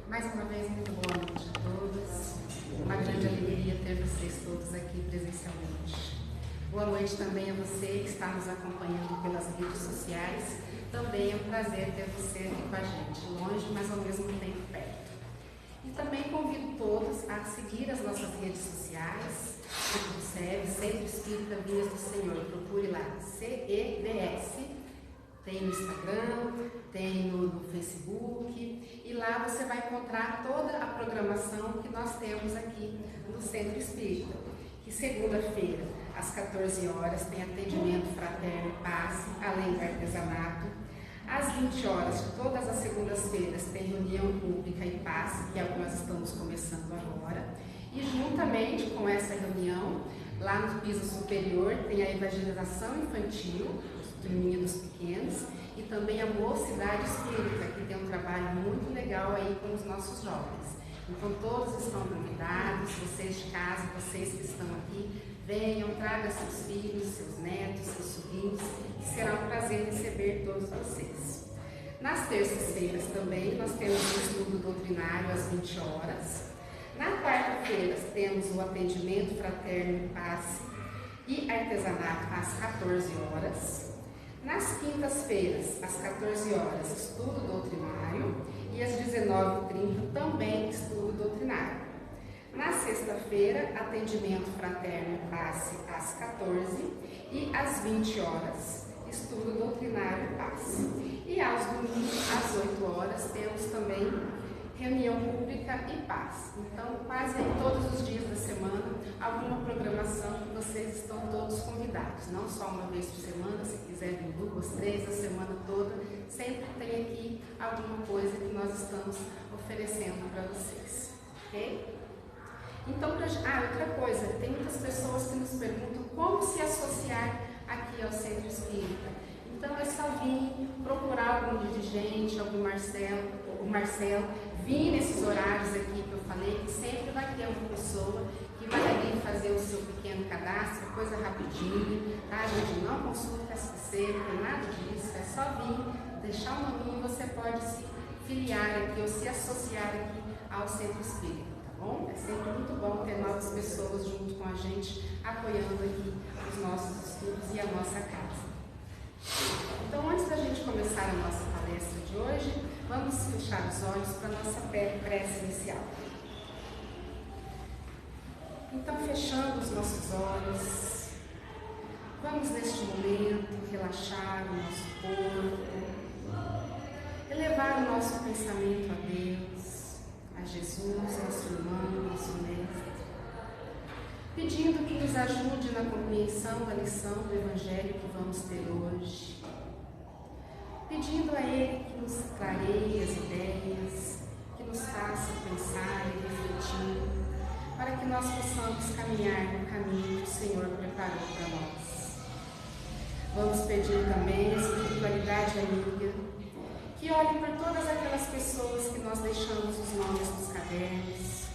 Mais uma vez, muito boa noite a todos. Uma grande alegria ter vocês todos aqui presencialmente. Boa noite também a você que está nos acompanhando pelas redes sociais. Também é um prazer ter você aqui com a gente, longe, mas ao mesmo tempo perto. E também convido todos a seguir as nossas redes sociais, Centro Espírita Vias do Senhor. Procure lá, CEVS. Tem no Instagram, tem no Facebook, e lá você vai encontrar toda a programação que nós temos aqui no Centro Espírita. Que segunda-feira, às 14 horas, tem atendimento fraterno e passe, além do artesanato. Às 20 horas, de todas as segundas-feiras, tem reunião pública e passe, que é o que nós estamos começando agora. E juntamente com essa reunião, lá no piso superior, tem a evangelização infantil, de meninos pequenos, e também a mocidade espírita, que tem um trabalho muito legal aí com os nossos jovens. Então todos estão convidados, vocês de casa, vocês que estão aqui, venham, tragam seus filhos, seus netos, seus sobrinhos, que será um prazer receber todos vocês. Nas terças-feiras também nós temos o estudo doutrinário às 20 horas. Na quarta-feira temos o atendimento fraterno e passe e artesanato às 14 horas. Nas quintas-feiras, às 14 horas, estudo doutrinário e às 19h30 também estudo doutrinário. Na sexta-feira, atendimento fraterno e passe às 14 e às 20 horas, estudo doutrinário e passe. E aos domingos, às 8 horas, temos também reunião pública e paz. Então, quase em todos os dias da semana, alguma programação que vocês estão todos convidados. Não só uma vez por semana, se quiser vir 2, 3, a semana toda, sempre tem aqui alguma coisa que nós estamos oferecendo para vocês. Ok? Então, outra coisa, tem muitas pessoas que nos perguntam como se associar aqui ao Centro Espírita. Então, é só vir procurar algum dirigente, algum Marcelo, vir nesses horários aqui que eu falei, que sempre vai ter uma pessoa que vai ali fazer o seu pequeno cadastro, coisa rapidinho, tá? A gente não consulta SPC, não tem nada disso, é só vir, deixar o nominho e você pode se filiar aqui ou se associar aqui ao Centro Espírita, tá bom? É sempre muito bom ter novas pessoas junto com a gente, apoiando aqui os nossos estudos e a nossa casa. Então, antes da gente começar a nossa palestra de hoje, vamos fechar os olhos para a nossa prece inicial. Então, fechando os nossos olhos, vamos neste momento relaxar o nosso corpo, elevar o nosso pensamento a Deus, a Jesus, nosso irmão, nosso mestre, pedindo que nos ajude na compreensão da lição do Evangelho que vamos ter hoje, pedindo a Ele que nos clareie as ideias, que nos faça pensar e refletir, para que nós possamos caminhar no caminho que o Senhor preparou para nós. Vamos pedir também a espiritualidade amiga, que olhe por todas aquelas pessoas que nós deixamos os nomes nos cadernos,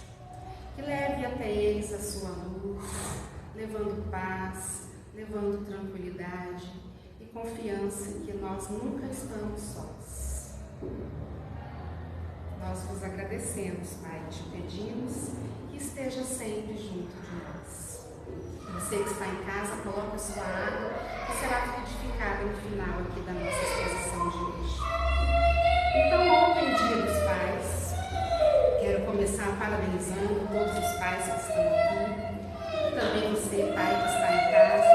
que leve até eles a sua luz, levando paz, levando tranquilidade e confiança em que nós nunca estamos sós. Nós vos agradecemos, Pai, te pedimos que esteja sempre junto de nós. Você que está em casa, coloque a sua água, que será frutificada no final aqui da nossa exposição de hoje. Então, ontem, Dia dos Pais, quero começar parabenizando todos os pais que estão aqui, e também você, pai, que está em casa,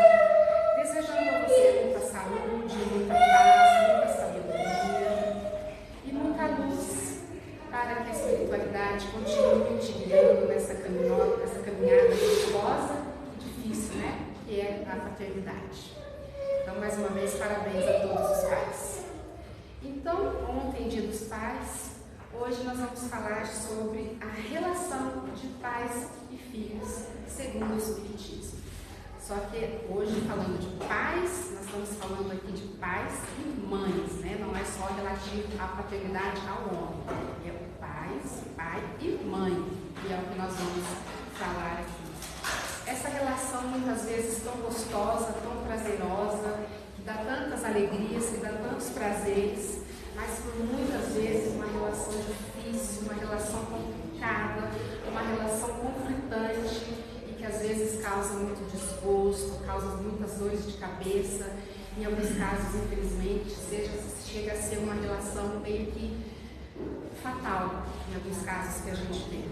desejando a você muita saúde, muita paz, muita sabedoria e muita luz, para que a espiritualidade continue te guiando nessa caminhada gostosa e difícil, né? Que é a paternidade. Então, mais uma vez, parabéns a todos os pais. Então, ontem, Dia dos Pais, hoje nós vamos falar sobre a relação de pais e filhos segundo o Espiritismo. Só que hoje, falando de pais, nós estamos falando aqui de pais e mães, né? Não é só relativo à paternidade ao homem, é o pai e mãe, que é o que nós vamos falar aqui. Essa relação muitas vezes tão gostosa, tão prazerosa, que dá tantas alegrias, que dá tantos prazeres, mas por muitas vezes uma relação difícil, uma relação formada uma relação conflitante e que às vezes causa muito desgosto, causa muitas dores de cabeça. Em alguns casos, infelizmente, chega a ser uma relação meio que fatal, em alguns casos que a gente tem.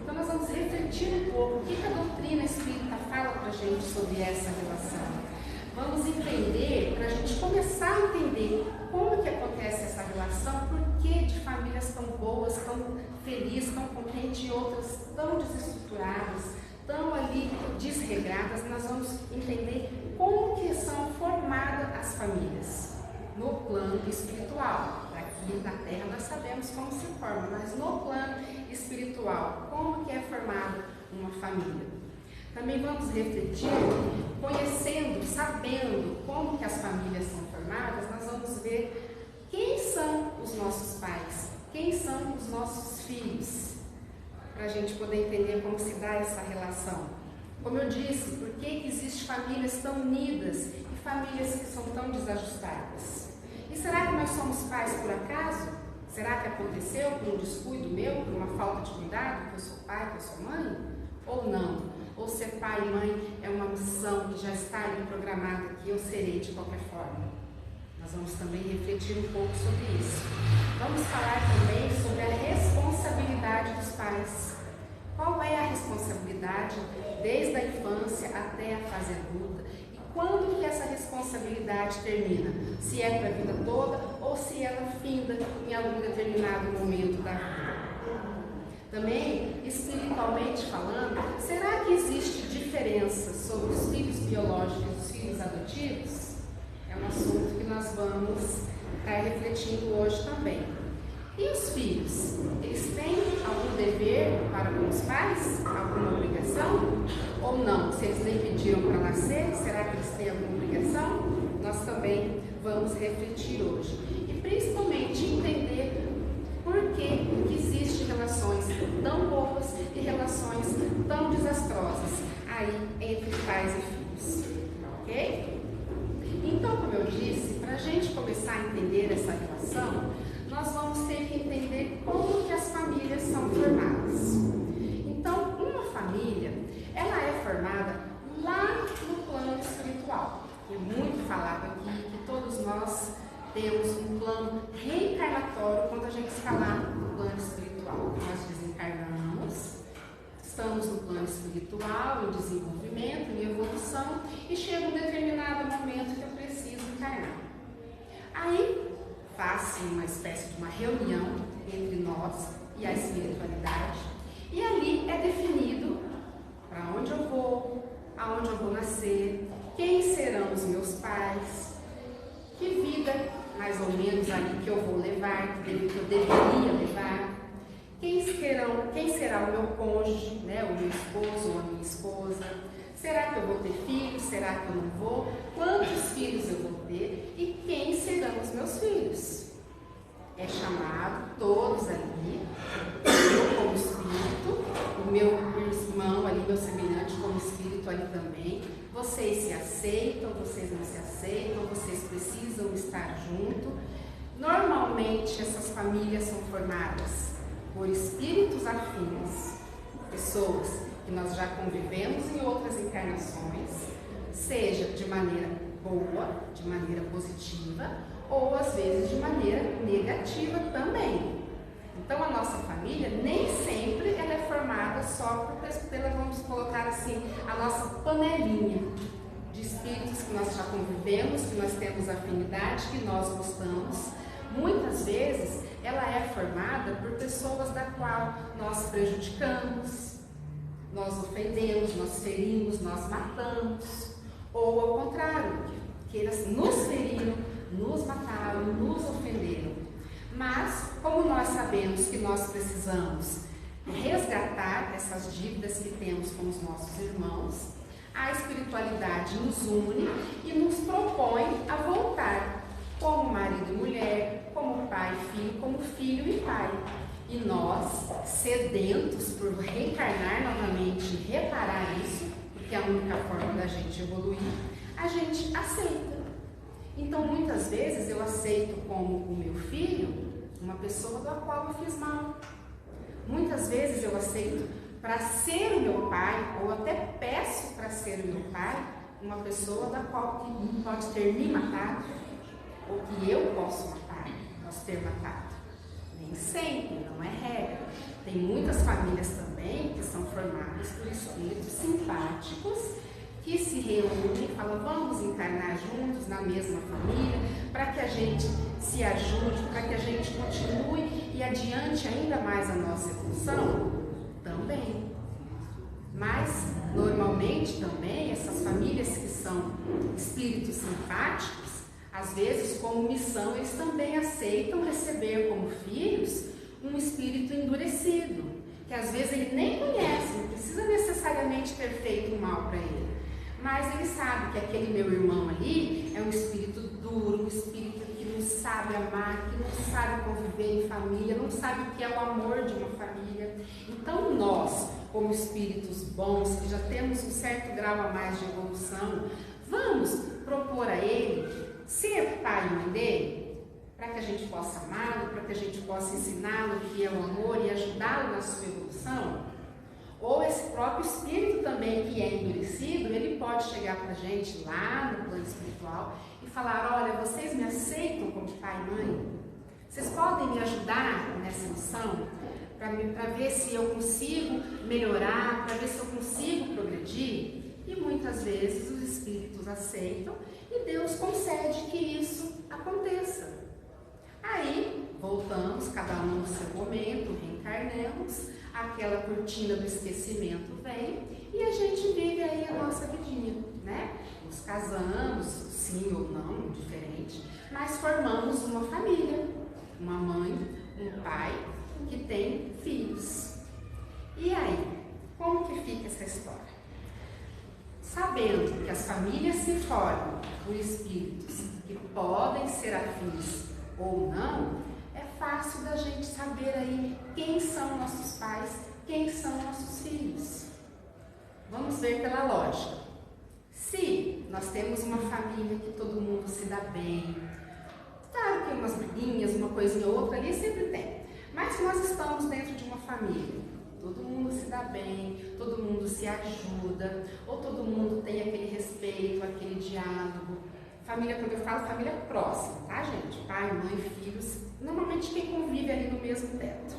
Então nós vamos refletir um pouco o que a doutrina espírita fala para a gente sobre essa relação. Vamos entender, para a gente começar a entender como que acontece essa relação, por que de famílias tão boas, tão felizes, tão contentes e outras tão desestruturadas, tão ali desregradas. Nós vamos entender como que são formadas as famílias no plano espiritual. Aqui na Terra nós sabemos como se forma, mas no plano espiritual, como que é formada uma família? Também vamos refletir, conhecendo, sabendo como que as famílias são formadas, nós vamos ver quem são os nossos pais, quem são os nossos filhos, para a gente poder entender como se dá essa relação. Como eu disse, por que existem famílias tão unidas e famílias que são tão desajustadas? E será que nós somos pais por acaso? Será que aconteceu por um descuido meu, por uma falta de cuidado, que eu sou pai, que eu sou mãe? Ou não? Ou ser pai e mãe é uma missão que já está ali programada, que eu serei de qualquer forma? Nós vamos também refletir um pouco sobre isso. Vamos falar também sobre a responsabilidade dos pais. Qual é a responsabilidade desde a infância até a fase adulta? E quando que essa responsabilidade termina? Se é para a vida toda ou se ela finda em algum determinado momento da vida? Também, espiritualmente falando, será que existe diferença sobre os filhos biológicos e os filhos adotivos? É um assunto que nós vamos estar refletindo hoje também. E os filhos? Eles têm algum dever para com os pais? Alguma obrigação? Ou não? Se eles nem pediram para nascer, será que eles têm alguma obrigação? Nós também vamos refletir hoje. E principalmente entender por que existem relações tão boas e relações tão desastrosas aí entre pais e filhos. Ok? Então, como eu disse, para a gente começar a entender essa relação, nós vamos ter que entender como que as famílias são formadas. Então, uma família, ela é formada lá no plano espiritual. É muito falado aqui que todos nós temos um plano reencarnatório quando a gente está lá no plano espiritual. Nós desencarnamos, estamos no plano espiritual, em desenvolvimento, em evolução, e chega um determinado momento que eu preciso encarnar. Aí faz-se uma espécie de uma reunião entre nós e a espiritualidade, e ali é definido para onde eu vou, aonde eu vou nascer, quem serão os meus pais, que vida mais ou menos ali que eu vou levar, que eu deveria levar, quem será o meu cônjuge, né, o meu esposo ou a minha esposa, será que eu vou ter filhos, será que eu não vou, quantos filhos eu vou ter e quem serão os meus filhos. É chamado todos ali, eu como espírito, o meu irmão ali, meu semelhante como espírito ali também. Vocês se aceitam, vocês não se aceitam, vocês precisam estar junto. Normalmente essas famílias são formadas por espíritos afins, pessoas que nós já convivemos em outras encarnações, seja de maneira boa, de maneira positiva, ou às vezes de maneira negativa também. Então a nossa família nem sempre ela é formada só pela, vamos colocar assim, a nossa panelinha de espíritos que nós já convivemos, que nós temos afinidade, que nós gostamos. Muitas vezes ela é formada por pessoas da qual nós prejudicamos, nós ofendemos, nós ferimos, nós matamos, ou ao contrário, que eles nos feriram, nos mataram, nos ofenderam. Mas, como nós sabemos que nós precisamos resgatar essas dívidas que temos com os nossos irmãos, a espiritualidade nos une e nos propõe a voltar como marido e mulher, como pai e filho, como filho e pai. E nós, sedentos por reencarnar novamente e reparar isso, porque é a única forma da gente evoluir, a gente aceita. Então, muitas vezes eu aceito como o meu filho uma pessoa da qual eu fiz mal. Muitas vezes eu aceito para ser o meu pai, ou até peço para ser o meu pai, uma pessoa da qual que pode ter me matado, ou que eu posso ter matado. Nem sempre, não é regra. Tem muitas famílias também que são formadas por espíritos simpáticos que se reúnem e falam, vamos encarnar juntos na mesma família, para que a gente se ajude, para que a gente continue e adiante ainda mais a nossa evolução? Também. Mas, normalmente também, essas famílias que são espíritos simpáticos, às vezes, como missão, eles também aceitam receber como filhos um espírito endurecido, que às vezes ele nem conhece, não precisa necessariamente ter feito um mal para ele. Mas ele sabe que aquele meu irmão ali é um espírito duro, um espírito que não sabe amar, que não sabe conviver em família, não sabe o que é o amor de uma família. Então nós, como espíritos bons, que já temos um certo grau a mais de evolução, vamos propor a ele ser pai e mãe dele, para que a gente possa amá-lo, para que a gente possa ensiná-lo o que é o amor e ajudá-lo na sua evolução. Ou esse próprio espírito também que é endurecido, ele pode chegar para a gente lá no plano espiritual e falar, olha, vocês me aceitam como pai e mãe? Vocês podem me ajudar nessa missão? Para ver se eu consigo melhorar, para ver se eu consigo progredir? E muitas vezes os espíritos aceitam e Deus concede que isso aconteça. Aí, voltamos, cada um no seu momento, reencarnamos, aquela cortina do esquecimento vem e a gente vive aí a nossa vidinha, né? Nos casamos, sim ou não, diferente, mas formamos uma família, uma mãe, um pai que tem filhos. E aí, como que fica essa história? Sabendo que as famílias se formam por espíritos que podem ser afins ou não, é fácil da gente saber aí quem são nossos pais, quem são nossos filhos. Vamos ver pela lógica. Se nós temos uma família que todo mundo se dá bem, claro que umas briguinhas, uma coisinha ou outra ali sempre tem, mas nós estamos dentro de uma família, todo mundo se dá bem, todo mundo se ajuda, ou todo mundo tem aquele respeito, aquele diálogo. Família, quando eu falo família próxima, tá, gente? Pai, mãe, filhos, normalmente quem convive ali no mesmo teto.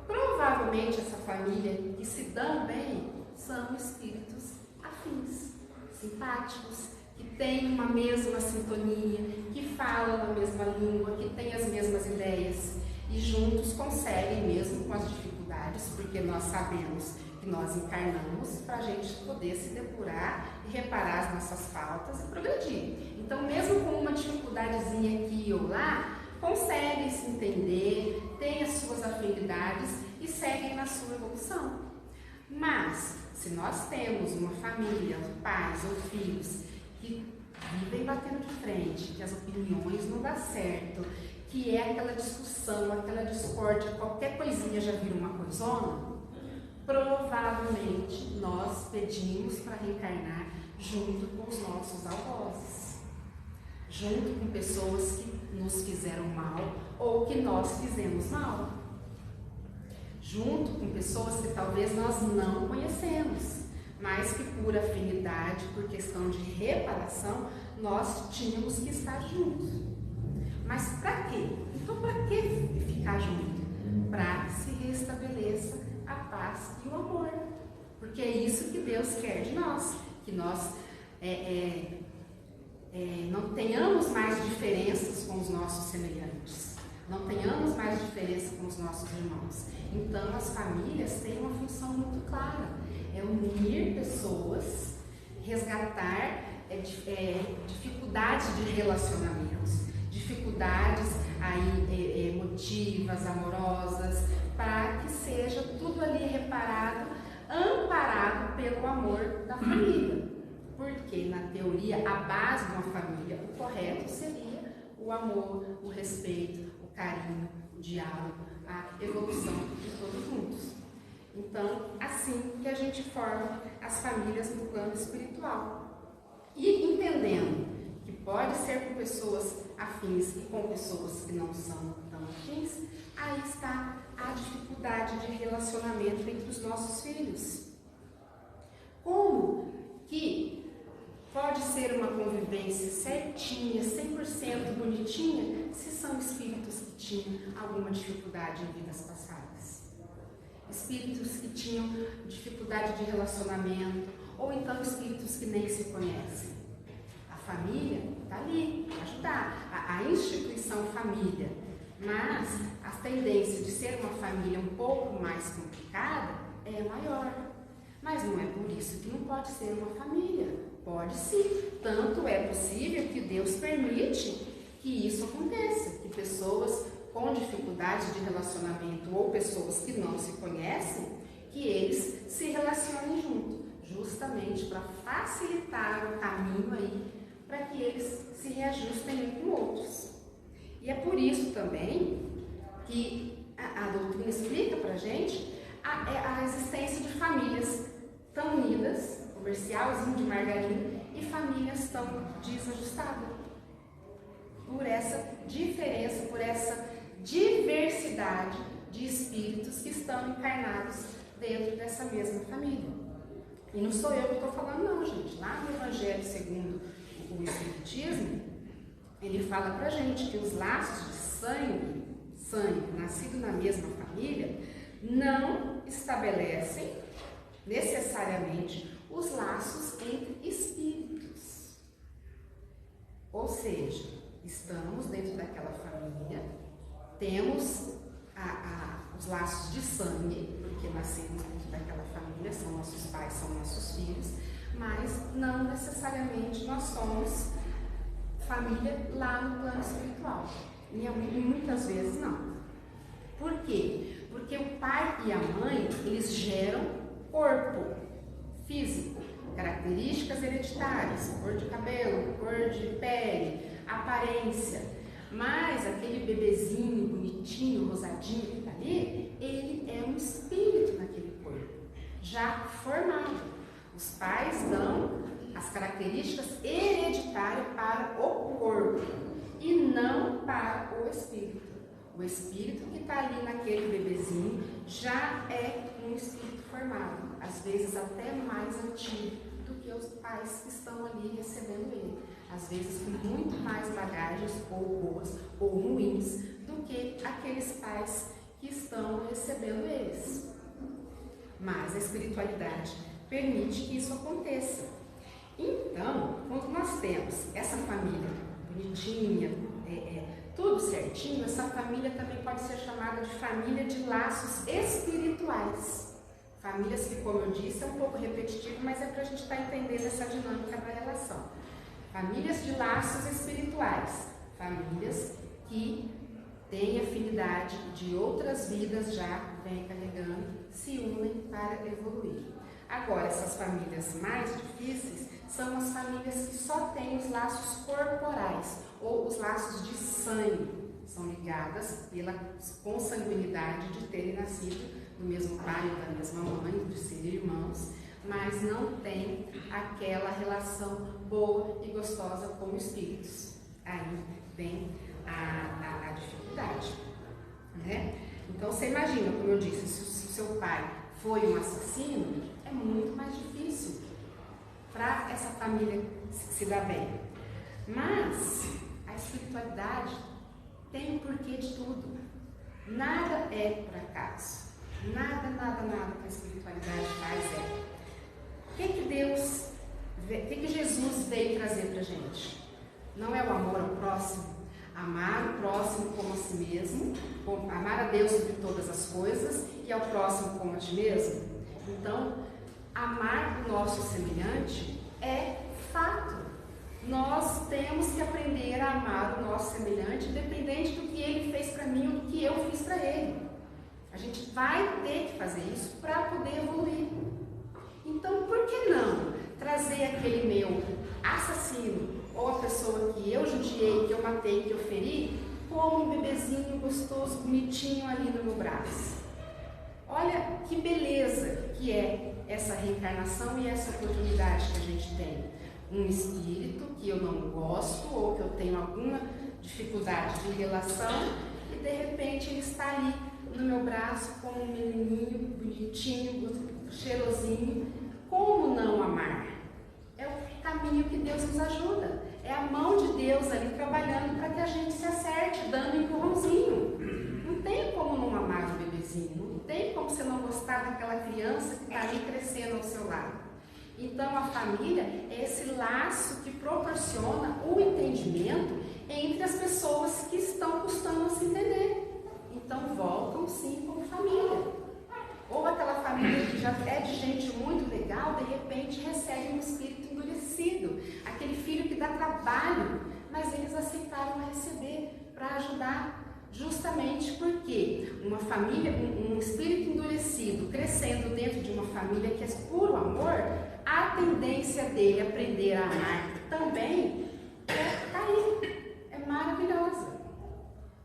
Provavelmente essa família que se dão bem são espíritos afins, simpáticos, que têm uma mesma sintonia, que falam a mesma língua, que têm as mesmas ideias e juntos conseguem, mesmo com as dificuldades, porque nós sabemos que nós encarnamos para a gente poder se depurar e reparar as nossas faltas e progredir. Então, mesmo com uma dificuldadezinha aqui ou lá, conseguem se entender, têm as suas afinidades e seguem na sua evolução. Mas, se nós temos uma família, pais ou filhos que vivem batendo de frente, que as opiniões não dão certo, que é aquela discussão, aquela discórdia, qualquer coisinha já vira uma coisona, provavelmente nós pedimos para reencarnar junto com os nossos algozes, junto com pessoas que nos fizeram mal ou que nós fizemos mal, junto com pessoas que talvez nós não conhecemos, mas que por afinidade, por questão de reparação, nós tínhamos que estar juntos. Mas para quê? Então, para que ficar junto? Para que se restabeleça a paz e o amor. Porque é isso que Deus quer de nós, que nós não tenhamos mais diferenças com os nossos semelhantes, não tenhamos mais diferença com os nossos irmãos. Então, as famílias têm uma função muito clara, é unir pessoas, resgatar dificuldades de relacionamentos, dificuldades aí emotivas, amorosas, para que seja tudo ali reparado, amparado pelo amor da família. Porque, na teoria, a base de uma família, o correto seria o amor, o respeito, o carinho, o diálogo, a evolução de todos juntos. Então, assim que a gente forma as famílias no plano espiritual. E entendendo que pode ser com pessoas afins e com pessoas que não são tão afins, aí está a dificuldade dificuldade de relacionamento entre os nossos filhos. Como que pode ser uma convivência certinha, 100% bonitinha, se são espíritos que tinham alguma dificuldade em vidas passadas? Espíritos que tinham dificuldade de relacionamento, ou então espíritos que nem se conhecem. A família está ali para ajudar, a instituição família, mas a tendência de ser uma família um pouco mais complicada é maior. Mas não é por isso que não pode ser uma família. Pode sim. Tanto é possível que Deus permite que isso aconteça, que pessoas com dificuldade de relacionamento ou pessoas que não se conhecem, que eles se relacionem junto, justamente para facilitar o caminho aí, para que eles se reajustem uns com outros. E é por isso também que a doutrina explica para a gente a existência de famílias tão unidas, comercialzinho de margarina, e famílias tão desajustadas. Por essa diferença, por essa diversidade de espíritos que estão encarnados dentro dessa mesma família. E não sou eu que estou falando não, gente. Lá no Evangelho segundo o Espiritismo, ele fala pra gente que os laços de sangue nascido na mesma família, não estabelecem necessariamente os laços entre espíritos. Ou seja, estamos dentro daquela família, temos os laços de sangue, porque nascemos dentro daquela família, são nossos pais, são nossos filhos, mas não necessariamente nós somos família lá no plano espiritual. E muitas vezes não. Por quê? Porque o pai e a mãe, eles geram corpo físico, características hereditárias, cor de cabelo, cor de pele, aparência. Mas aquele bebezinho bonitinho, rosadinho que está ali, ele é um espírito naquele corpo, já formado. Os pais dão as características hereditárias para o corpo e não para o espírito. O espírito que está ali naquele bebezinho já é um espírito formado, às vezes até mais antigo do que os pais que estão ali recebendo ele. Às vezes com muito mais bagagens, ou boas ou ruins, do que aqueles pais que estão recebendo eles. Mas a espiritualidade permite que isso aconteça. Então, quando nós temos essa família bonitinha, tudo certinho, essa família também pode ser chamada de família de laços espirituais. Famílias que, como eu disse, é um pouco repetitivo, mas é para a gente estar entendendo essa dinâmica da relação. Famílias de laços espirituais, famílias que têm afinidade de outras vidas já vem carregando, se unem para evoluir. Agora, essas famílias mais difíceis são as famílias que só têm os laços corporais ou os laços de sangue, são ligadas pela consanguinidade de terem nascido do mesmo pai ou da mesma mãe, de serem irmãos, mas não tem aquela relação boa e gostosa com espíritos. Aí vem a dificuldade, né? Então você imagina, como eu disse, se o seu pai foi um assassino, é muito mais difícil para essa família se dar bem. Mas a espiritualidade tem um porquê de tudo. Nada é por acaso. Nada que a espiritualidade faz é. O que Jesus veio trazer pra gente? Não é o amor ao próximo? Amar o próximo como a si mesmo, amar a Deus sobre todas as coisas e ao próximo como a ti mesmo. Então, amar o nosso semelhante é fato. Nós temos que aprender a amar o nosso semelhante, independente do que ele fez para mim ou do que eu fiz para ele. A gente vai ter que fazer isso para poder evoluir. Então, por que não trazer aquele meu assassino ou a pessoa que eu judiei, que eu matei, que eu feri, como um bebezinho gostoso, bonitinho ali no meu braço? Olha que beleza que é essa reencarnação e essa oportunidade que a gente tem. Um espírito que eu não gosto ou que eu tenho alguma dificuldade de relação e de repente ele está ali no meu braço como um menininho bonitinho, cheirosinho. Como não amar? É o caminho que Deus nos ajuda. É a mão de Deus ali trabalhando para que a gente se acerte, dando um empurrãozinho. Não tem como não amar o bebezinho. Não tem como você não gostar daquela criança que está ali crescendo ao seu lado. Então a família é esse laço que proporciona o entendimento entre as pessoas que estão custando a se entender. Então voltam sim como família. Ou aquela família que já é de gente muito legal, de repente recebe um espírito endurecido. Aquele filho que dá trabalho, mas eles aceitaram receber para ajudar. Justamente porque uma família, um espírito endurecido crescendo dentro de uma família que é puro amor, a tendência dele aprender a amar também tá aí, é maravilhosa.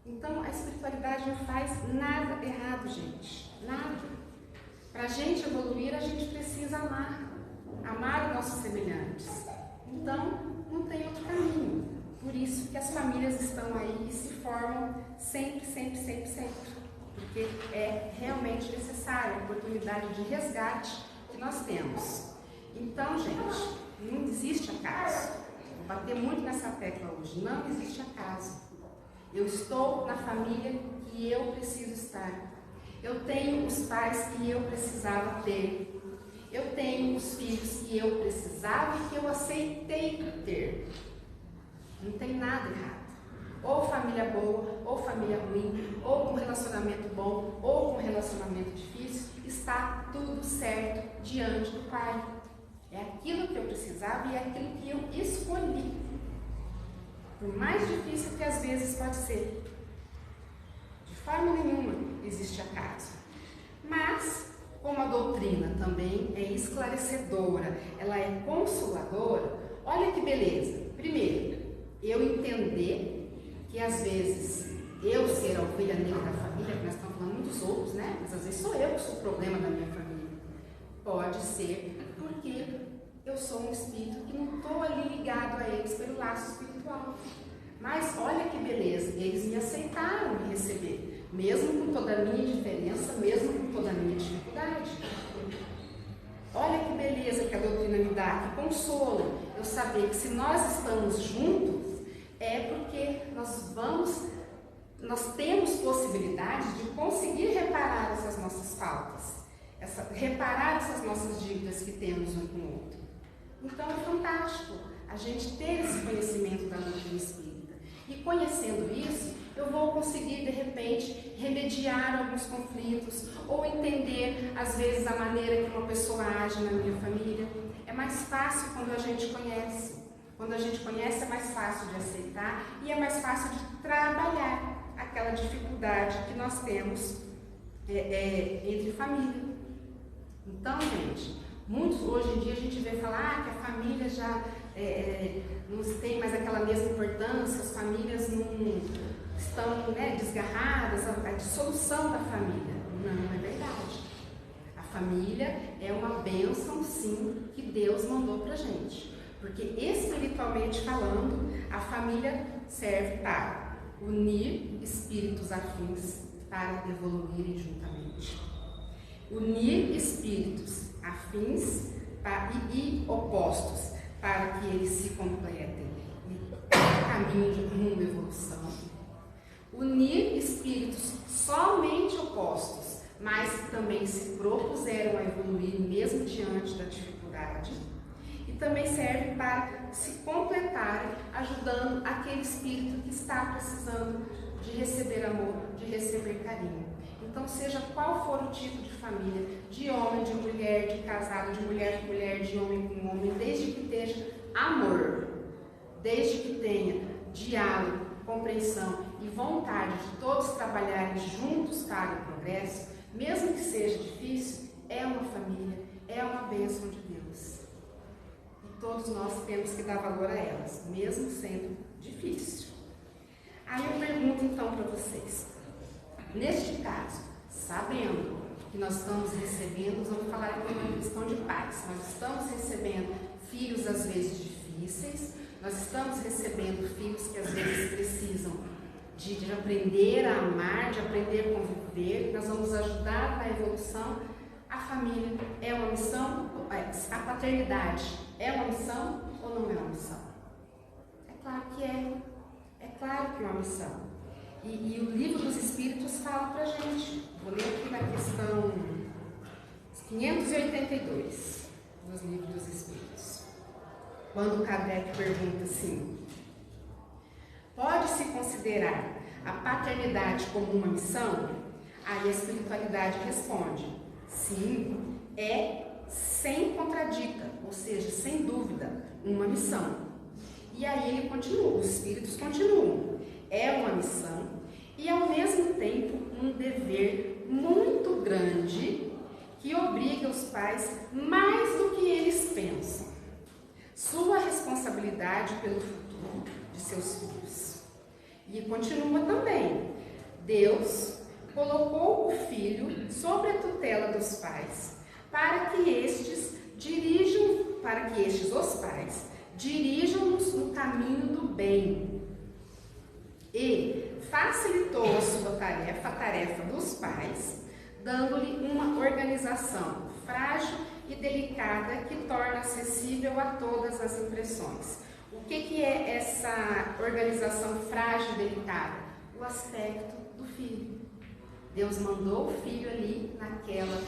Então a espiritualidade não faz nada errado, gente, nada. Para a gente evoluir, a gente precisa amar os nossos semelhantes. Então não tem outro caminho. Por isso que as famílias estão aí e se formam sempre, sempre, sempre, sempre. Porque é realmente necessária a oportunidade de resgate que nós temos. Então, gente, não existe acaso. Vou bater muito nessa tecla hoje. Não existe acaso. Eu estou na família que eu preciso estar. Eu tenho os pais que eu precisava ter. Eu tenho os filhos que eu precisava e que eu aceitei ter. Não tem nada errado. Ou família boa, ou família ruim, ou com relacionamento bom, ou com relacionamento difícil, está tudo certo diante do Pai. É aquilo que eu precisava e é aquilo que eu escolhi. Por mais difícil que às vezes pode ser. De forma nenhuma existe acaso. Mas, como a doutrina também é esclarecedora, ela é consoladora, olha que beleza. Primeiro, eu entender que às vezes eu ser a ovelha negra da família, que nós estamos falando dos outros, né? Mas às vezes sou eu que sou o problema da minha família. Pode ser porque eu sou um espírito que não estou ali ligado a eles pelo laço espiritual. Mas olha que beleza, eles me aceitaram me receber, mesmo com toda a minha diferença, mesmo com toda a minha dificuldade. Olha que beleza que a doutrina me dá, que consolo eu saber que se nós estamos juntos, é porque nós temos possibilidade de conseguir reparar essas nossas faltas, reparar essas nossas dívidas que temos um com o outro. Então é fantástico a gente ter esse conhecimento da doutrina espírita. E conhecendo isso, eu vou conseguir, de repente, remediar alguns conflitos ou entender, às vezes, a maneira que uma pessoa age na minha família. É mais fácil quando a gente conhece. Quando a gente conhece, é mais fácil de aceitar e é mais fácil de trabalhar aquela dificuldade que nós temos entre família. Então, gente, hoje em dia a gente vê falar que a família já não tem mais aquela mesma importância, as famílias não estão desgarradas, a dissolução da família. Não é verdade. A família é uma bênção, sim, que Deus mandou pra gente. Porque espiritualmente falando, a família serve para unir espíritos afins para evoluírem juntamente. Unir espíritos afins e opostos para que eles se completem e caminhem de rumo à evolução. Unir espíritos somente opostos, mas que também se propuseram a evoluir mesmo diante da dificuldade. E também serve para se completarem, ajudando aquele espírito que está precisando de receber amor, de receber carinho. Então, seja qual for o tipo de família, de homem, de mulher, de casado, de mulher com mulher, de homem com homem, desde que esteja amor, desde que tenha diálogo, compreensão e vontade de todos trabalharem juntos para o progresso, mesmo que seja difícil, é uma família, é uma bênção de Deus. E todos nós temos que dar valor a elas, mesmo sendo difícil. Aí eu pergunto então para vocês, neste caso, sabendo que nós estamos recebendo, vamos falar aqui uma questão de pais, nós estamos recebendo filhos às vezes difíceis, nós estamos recebendo filhos que às vezes precisam de aprender a amar, de aprender a conviver. Nós vamos ajudar na evolução. A família é uma missão? A paternidade é uma missão ou não é uma missão? É claro que é. É claro que é uma missão. E o Livro dos Espíritos fala pra gente. Vou ler aqui na questão 582 dos Livros dos Espíritos. Quando Kardec pergunta assim: pode-se considerar a paternidade como uma missão? Aí a espiritualidade responde: sim, é sem contradica, ou seja, sem dúvida, uma missão. E aí ele continua, os espíritos continuam. É uma missão e ao mesmo tempo um dever muito grande que obriga os pais mais do que eles pensam. Sua responsabilidade pelo futuro de seus filhos. E continua também: Deus colocou o filho sob a tutela dos pais para que estes os pais dirijam-nos no caminho do bem. E facilitou a sua tarefa, a tarefa dos pais, dando-lhe uma organização frágil e delicada que torna acessível a todas as impressões. O que é essa organização frágil e delicada? O aspecto do filho. Deus mandou o filho ali naquela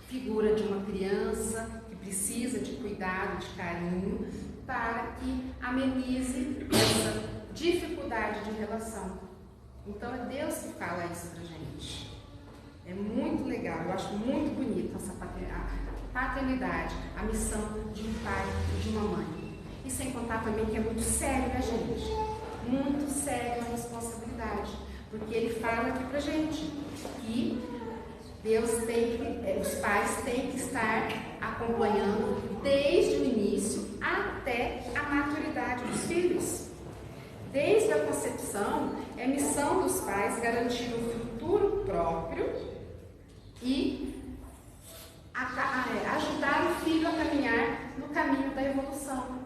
figura de uma criança que precisa de cuidado, de carinho, para que amenize essa dificuldade de relação. Então é Deus que fala isso pra gente. É muito legal, eu acho muito bonito essa paternidade, a missão de um pai e de uma mãe. E sem contar também que é muito sério, né, gente? Muito sério a responsabilidade. Porque ele fala aqui pra gente que os pais têm que estar acompanhando desde o início até a maturidade dos filhos. Desde a concepção, é missão dos pais garantir o futuro próprio e ajudar o filho a caminhar no caminho da evolução.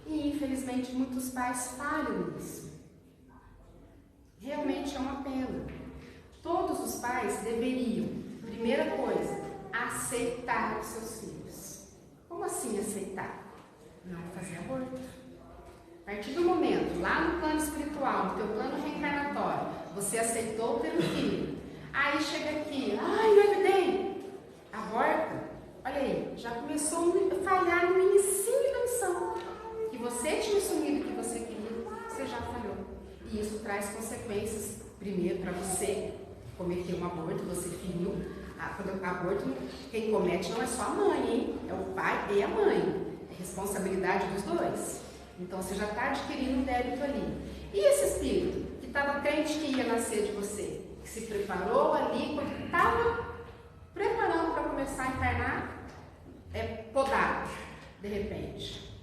E infelizmente muitos pais falham nisso. Realmente é uma pena. Todos os pais deveriam, primeira coisa, aceitar os seus filhos. Como assim aceitar? Não fazer aborto. A partir do momento, lá no plano espiritual, no teu plano reencarnatório, você aceitou ter um filho. Aí chega aqui, ai, não engravidei. Aborta. Olha aí, já começou a falhar no inicinho da missão. Que você tinha assumido que você queria, você já falhou. E isso traz consequências, primeiro, para você cometer um aborto, você feriu. Quando aborto, quem comete não é só a mãe, hein? É o pai e a mãe. É responsabilidade dos dois. Então você já está adquirindo um débito ali. E esse espírito que estava crente que ia nascer de você, que se preparou ali, quando estava preparando para começar a encarnar, é podado, de repente.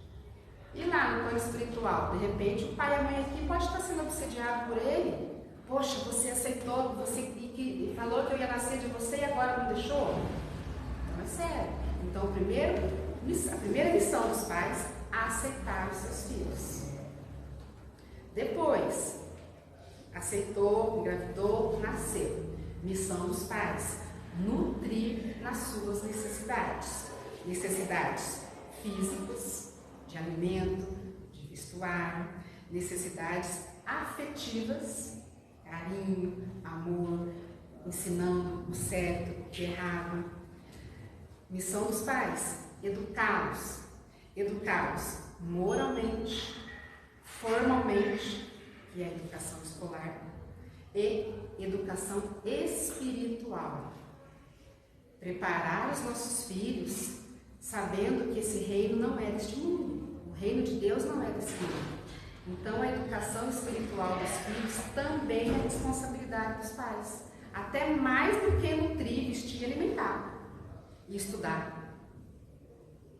E lá no plano espiritual, de repente, o pai e a mãe aqui pode estar sendo obsediado por ele. Poxa, você aceitou, você que falou que eu ia nascer de você e agora não deixou? Então é sério. Então, a primeira missão dos pais é aceitar os seus filhos. Depois, aceitou, engravidou, nasceu. Missão dos pais: nutrir nas suas necessidades. Necessidades físicas, de alimento, de vestuário, necessidades afetivas, carinho, amor, ensinando o certo, o errado. Missão dos pais: educá-los moralmente, formalmente, que é a educação escolar, e educação espiritual. Preparar os nossos filhos sabendo que esse reino não é deste mundo. O reino de Deus não é desse mundo. Então a educação espiritual dos filhos também é responsabilidade dos pais. Até mais do que nutrir, vestir, alimentar e estudar.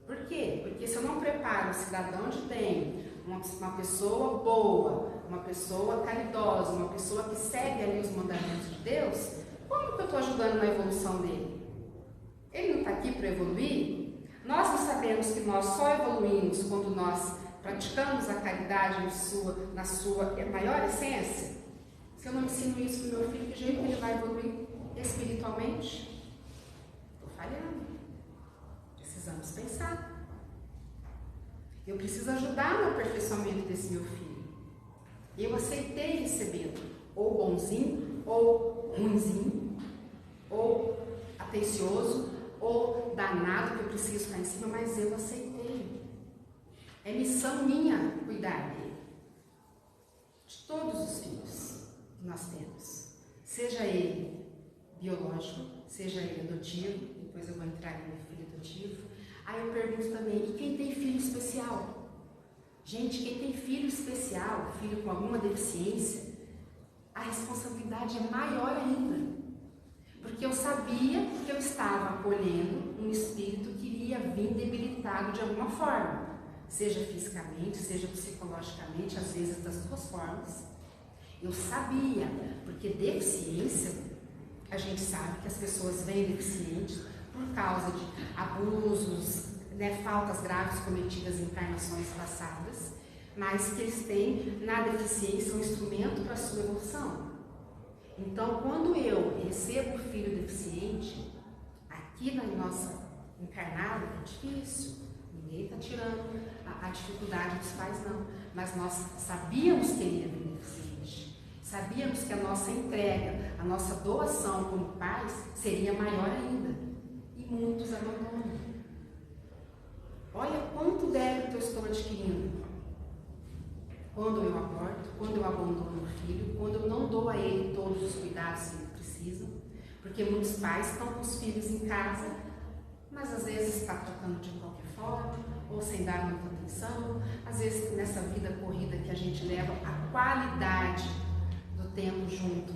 Por quê? Porque se eu não preparo um cidadão de bem, uma pessoa boa, uma pessoa caridosa, uma pessoa que segue ali os mandamentos de Deus, como que eu estou ajudando na evolução dele? Ele não está aqui para evoluir? Nós não sabemos que nós só evoluímos quando nós praticamos a caridade na sua maior essência? Se eu não ensino isso para o meu filho, que jeito que ele vai evoluir espiritualmente? Estou falhando. Precisamos pensar. Eu preciso ajudar no aperfeiçoamento desse meu filho. Eu aceitei recebê-lo, ou bonzinho, ou ruinzinho, ou atencioso, ou danado, que eu preciso estar em cima, mas eu aceitei. É missão minha cuidar dele. De todos os filhos que nós temos. Seja ele biológico, seja ele adotivo, depois eu vou entrar no filho adotivo. Aí eu pergunto também, e quem tem filho especial? Gente, quem tem filho especial, filho com alguma deficiência, a responsabilidade é maior ainda. Porque eu sabia que eu estava acolhendo um espírito que iria vir debilitado de alguma forma. Seja fisicamente, seja psicologicamente, às vezes das duas formas. Eu sabia, porque deficiência, a gente sabe que as pessoas vêm deficientes por causa de abusos, faltas graves cometidas em encarnações passadas, mas que eles têm na deficiência um instrumento para a sua evolução. Então, quando eu recebo o filho deficiente, aqui na nossa encarnada, é difícil, ninguém está tirando a dificuldade dos pais, não, mas nós sabíamos que ele ia vir deficiente, sabíamos que a nossa entrega, a nossa doação como pais seria maior ainda, e muitos abandonam. Olha quanto débito eu estou adquirindo. Quando eu aborto, quando eu abandono o filho, quando eu não dou a ele todos os cuidados que ele precisa, porque muitos pais estão com os filhos em casa, mas às vezes está tratando de qualquer forma, ou sem dar muita atenção, às vezes nessa vida corrida que a gente leva, a qualidade do tempo junto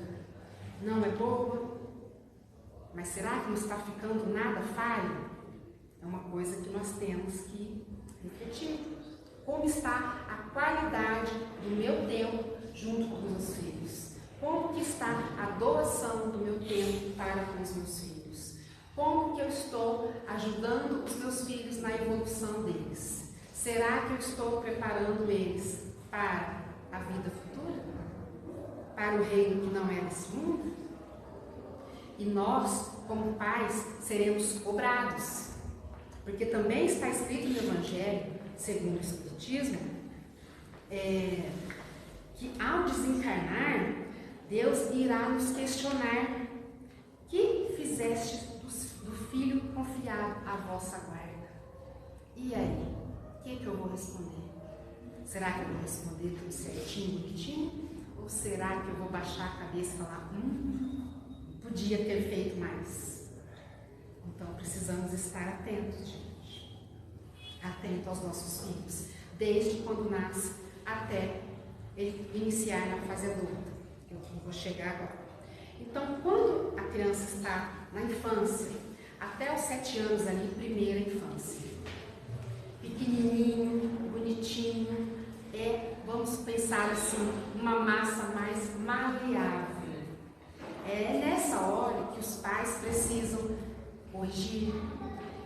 não é boa, mas será que não está ficando nada falho? É uma coisa que nós temos que refletir. Como está a qualidade do meu tempo junto com os meus filhos? Como que está a doação do meu tempo para com os meus filhos? Como que eu estou ajudando os meus filhos na evolução deles? Será que eu estou preparando eles para a vida futura? Para o reino que não é desse mundo? E nós, como pais, seremos cobrados. Porque também está escrito no Evangelho, segundo o Espiritismo, que ao desencarnar, Deus irá nos questionar: que fizeste do filho confiado à vossa guarda? E aí, o que eu vou responder? Será que eu vou responder tudo certinho, bonitinho? Ou será que eu vou baixar a cabeça e falar, podia ter feito mais? Então precisamos estar atentos, gente. Atento aos nossos filhos, desde quando nasce até ele iniciar na fase adulta. Eu vou chegar agora. Então, quando a criança está na infância, até os 7 anos ali, primeira infância, pequenininho, bonitinho, vamos pensar assim, uma massa mais maleável. É nessa hora que os pais precisam corrigir,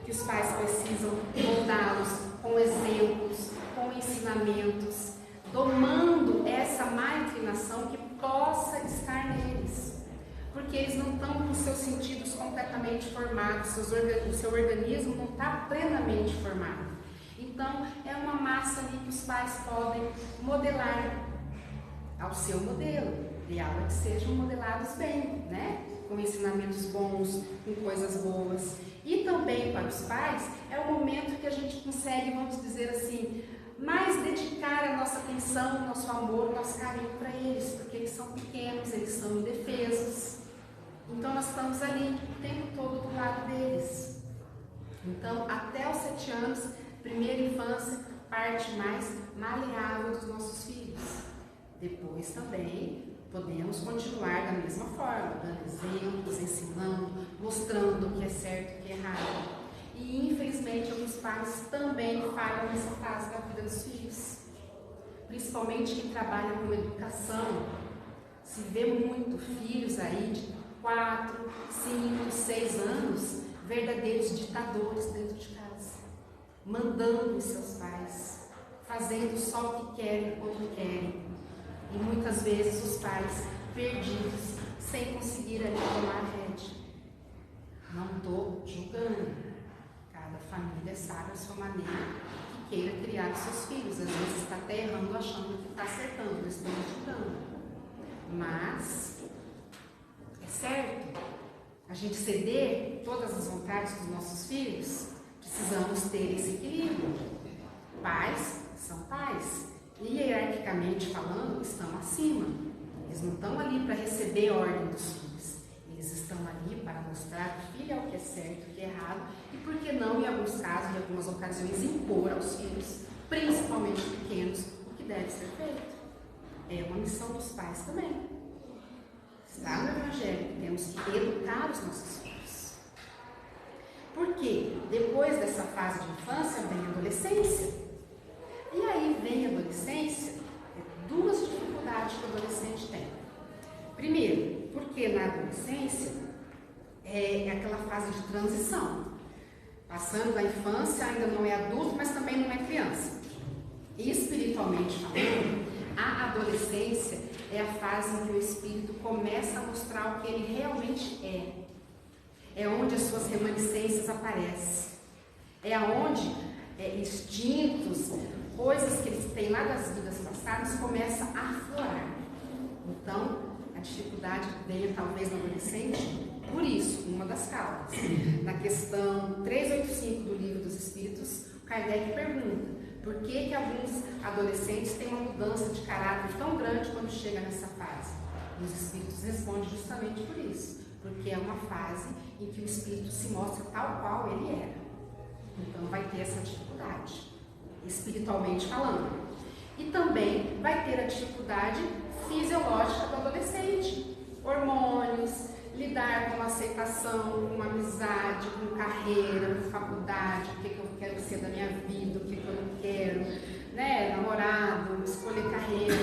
que os pais precisam moldá-los com exemplos, com ensinamentos, domando essa má inclinação que possa estar neles. Porque eles não estão com seus sentidos completamente formados, o seu organismo não está plenamente formado. Então, é uma massa ali que os pais podem modelar ao seu modelo. Ideal é que sejam modelados bem, né? Com ensinamentos bons, com coisas boas. E também para os pais, é o momento que a gente consegue, vamos dizer assim, mais dedicar a nossa atenção, o nosso amor, o nosso carinho para eles, porque eles são pequenos, eles são indefesos. Então nós estamos ali o tempo todo do lado deles. Então, até os 7 anos, primeira infância, parte mais maleável dos nossos filhos. Depois também podemos continuar da mesma forma, dando exemplos, ensinando, mostrando o que é certo e o que é errado. E infelizmente alguns pais também falham nessa fase da vida dos filhos. Principalmente quem trabalha com educação, se vê muito filhos aí de 4, 5, 6 anos, verdadeiros ditadores dentro de casa, mandando os seus pais, fazendo só o que querem, quando querem. E muitas vezes os pais perdidos, sem conseguir ali tomar a rédea. Não estou julgando. Cada família sabe a sua maneira que queira criar os seus filhos. Às vezes está até errando, achando que está acertando, não estou julgando. Mas é certo a gente ceder todas as vontades dos nossos filhos. Precisamos ter esse equilíbrio. Pais são pais, e hierarquicamente falando, estão acima. Eles não estão ali para receber ordem dos filhos. Eles estão ali para mostrar que o filho é o que é certo, o que é errado, e por que não, em alguns casos, em algumas ocasiões, impor aos filhos, principalmente pequenos, o que deve ser feito. É uma missão dos pais também. Está no Evangelho, temos que educar os nossos filhos. Porque depois dessa fase de infância vem a adolescência. E aí vem a adolescência, duas dificuldades que o adolescente tem. Primeiro, porque na adolescência é aquela fase de transição. Passando da infância, ainda não é adulto, mas também não é criança. E espiritualmente falando, a adolescência é a fase em que o espírito começa a mostrar o que ele realmente é. É onde as suas remanescências aparecem. É onde instintos, coisas que eles têm lá das vidas passadas começam a aflorar. Então, a dificuldade vem talvez no adolescente, por isso, uma das causas. Na questão 385 do Livro dos Espíritos, Kardec pergunta por que alguns adolescentes têm uma mudança de caráter tão grande quando chega nessa fase. E os Espíritos respondem justamente por isso, porque é uma fase em que o Espírito se mostra tal qual ele era. Então vai ter essa dificuldade, espiritualmente falando. E também vai ter a dificuldade fisiológica do adolescente. Hormônios, lidar com aceitação, com amizade, com carreira, com faculdade, o que eu quero ser da minha vida, o que eu não quero, né? Namorado, escolher carreira.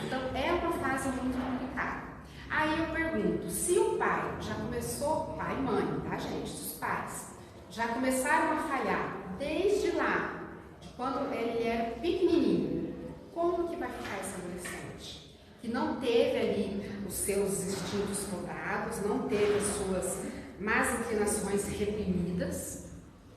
Então é uma fase muito complicada. Aí eu pergunto, se o pai já começou, pai e mãe, tá gente, os pais, já começaram a falhar desde lá, de quando ele era pequenininho, como que vai ficar esse adolescente? Que não teve ali os seus instintos rodados, não teve as suas más inclinações reprimidas.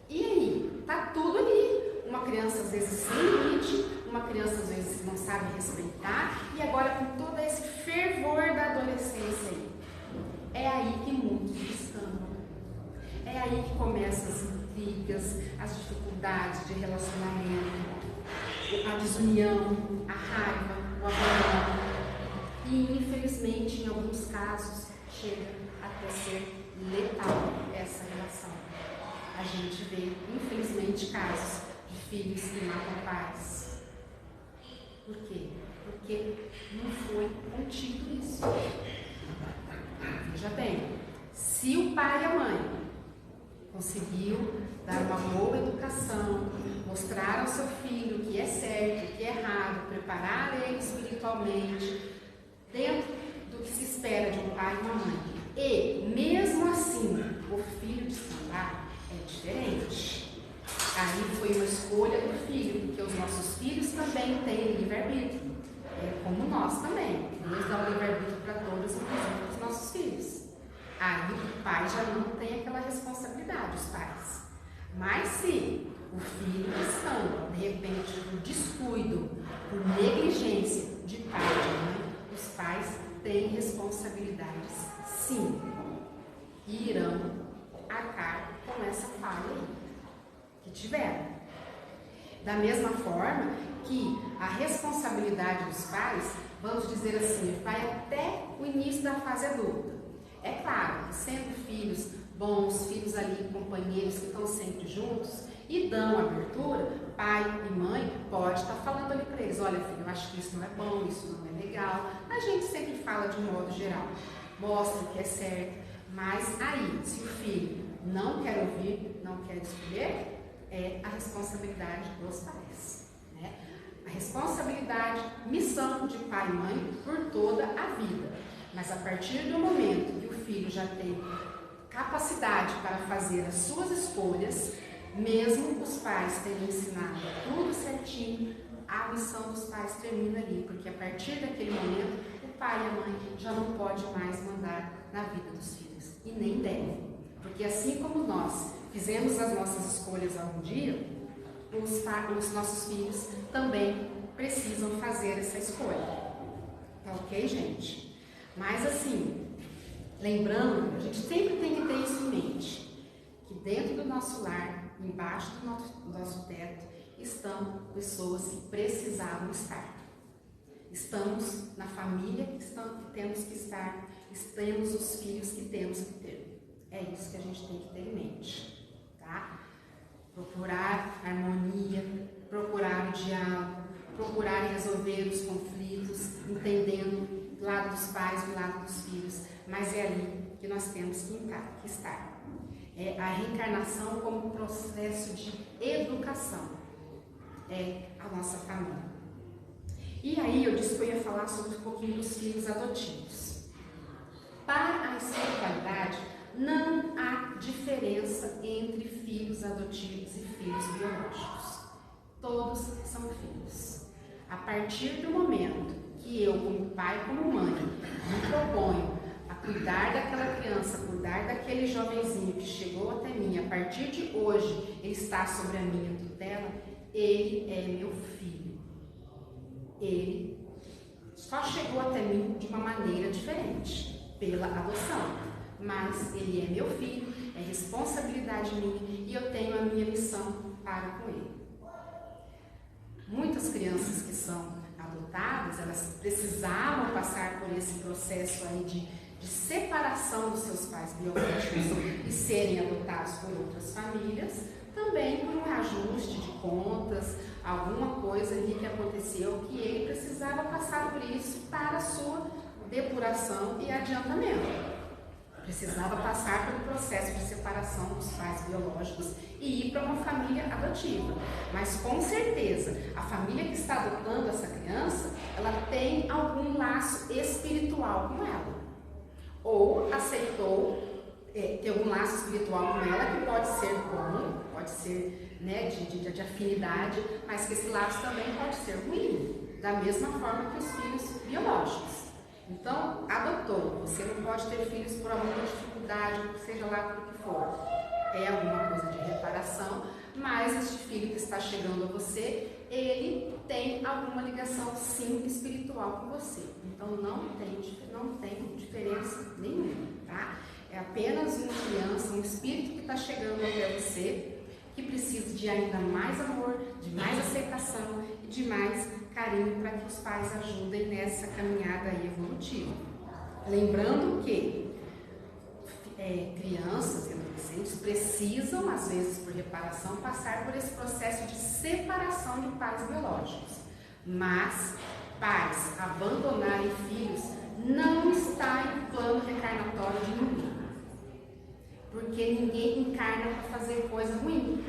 E aí? Tá tudo ali. Uma criança às vezes sem limite, uma criança às vezes não sabe respeitar, e agora com todo esse fervor da adolescência aí. É aí que muitos descambam. É aí que começam as intrigas, as dificuldades de relacionamento, a desunião, a raiva, o abandono. E infelizmente, em alguns casos, chega até ser letal essa relação. A gente vê, infelizmente, casos de filhos que matam pais. Por quê? Porque não foi contido isso. Veja bem, se o pai e a mãe conseguiu dar uma boa educação, mostrar ao seu filho o que é certo, o que é errado, preparar ele espiritualmente, dentro do que se espera de um pai e uma mãe, e mesmo assim o filho descambar, é diferente. Aí foi uma escolha do filho, porque os nossos filhos também têm livre-arbítrio, como nós também. Deus dá o livre-arbítrio para todos, inclusive os nossos filhos. Aí o pai já não tem aquela responsabilidade, os pais. Mas se o filho descamba, de repente, por descuido, por negligência de pai e de mãe, os pais têm responsabilidades, sim, e irão arcar com essa falha aí, que tiveram. Da mesma forma que a responsabilidade dos pais, vamos dizer assim, vai até o início da fase adulta. É claro que sendo filhos bons, filhos ali, companheiros que estão sempre juntos e dão abertura, pai e mãe pode estar falando ali para eles, olha filho, eu acho que isso não é bom, isso não é legal. A gente sempre fala de um modo geral, mostra o que é certo, mas aí, se o filho não quer ouvir, não quer escolher, é a responsabilidade dos pais, né? A responsabilidade, missão de pai e mãe por toda a vida. Mas a partir do momento que o filho já tem capacidade para fazer as suas escolhas, mesmo os pais terem ensinado tudo certinho, a missão dos pais termina ali, porque a partir daquele momento o pai e a mãe já não pode mais mandar na vida dos filhos, e nem deve, porque assim como nós fizemos as nossas escolhas algum dia, os nossos filhos também precisam fazer essa escolha. Tá ok, gente? Mas assim, lembrando, a gente sempre tem que ter isso em mente, que dentro do nosso lar, embaixo do nosso teto, estão pessoas que precisavam estar. Estamos na família que temos que estar, temos os filhos que temos que ter. É isso que a gente tem que ter em mente, tá? Procurar harmonia, procurar o diálogo, procurar resolver os conflitos, entendendo do lado dos pais, do lado dos filhos, mas é ali que nós temos que estar. É a reencarnação como processo de educação, é a nossa família. E aí eu disse que eu ia falar sobre um pouquinho dos filhos adotivos. Para a espiritualidade, não há diferença entre filhos adotivos e filhos biológicos. Todos são filhos. A partir do momento que eu, como pai, como mãe, me proponho a cuidar daquela criança, cuidar daquele jovenzinho que chegou até mim, a partir de hoje ele está sobre a minha tutela, ele é meu filho. Ele só chegou até mim de uma maneira diferente, pela adoção, mas ele é meu filho, é responsabilidade minha e eu tenho a minha missão para com ele. Muitas crianças que são adotadas, elas precisavam passar por esse processo aí de separação dos seus pais biológicos e serem adotados por outras famílias, também por um ajuste de contas, alguma coisa ali que aconteceu que ele precisava passar por isso para a sua depuração e adiantamento. Precisava passar pelo processo de separação dos pais biológicos e ir para uma família adotiva. Mas com certeza, a família que está adotando essa criança, ela tem algum laço espiritual com ela. Ou aceitou ter algum laço espiritual com ela, que pode ser bom, pode ser, né, de afinidade, mas que esse laço também pode ser ruim, da mesma forma que os filhos biológicos. Então, adotou, você não pode ter filhos por alguma dificuldade, seja lá por que for. É alguma coisa de reparação, mas este filho que está chegando a você, ele tem alguma ligação, sim, espiritual com você. Então, não tem diferença nenhuma, tá? É apenas uma criança, um espírito que está chegando até você, que precisa de ainda mais amor, de mais aceitação e de mais carinho para que os pais ajudem nessa caminhada aí evolutiva. Lembrando que crianças e adolescentes precisam, às vezes por reparação, passar por esse processo de separação de pais biológicos. Mas pais abandonarem filhos não está em plano reencarnatório de ninguém. Porque ninguém encarna para fazer coisa ruim.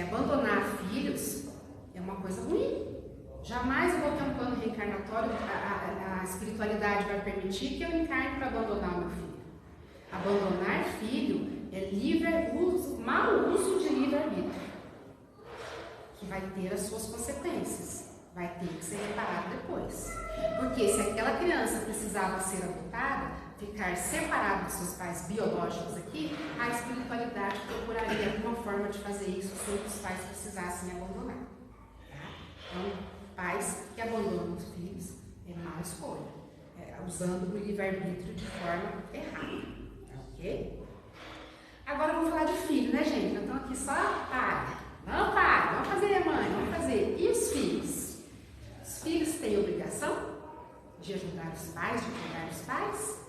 Abandonar filhos é uma coisa ruim. Jamais eu vou ter um plano reencarnatório, a espiritualidade vai permitir que eu encarne para abandonar o meu filho. Abandonar filho é mau uso de livre-arbítrio, que vai ter as suas consequências, vai ter que ser reparado depois. Porque se aquela criança precisava ser adotada, ficar separado dos seus pais biológicos aqui, a espiritualidade procuraria alguma forma de fazer isso sem que os pais precisassem abandonar. Tá? Então, pais que abandonam os filhos é má escolha, usando o livre-arbítrio de forma errada. Ok? Agora vamos falar de filho, né, gente? Nós estamos aqui só pai. Vamos fazer, mãe, vamos fazer. E os filhos? Os filhos têm obrigação de ajudar os pais, de cuidar dos pais?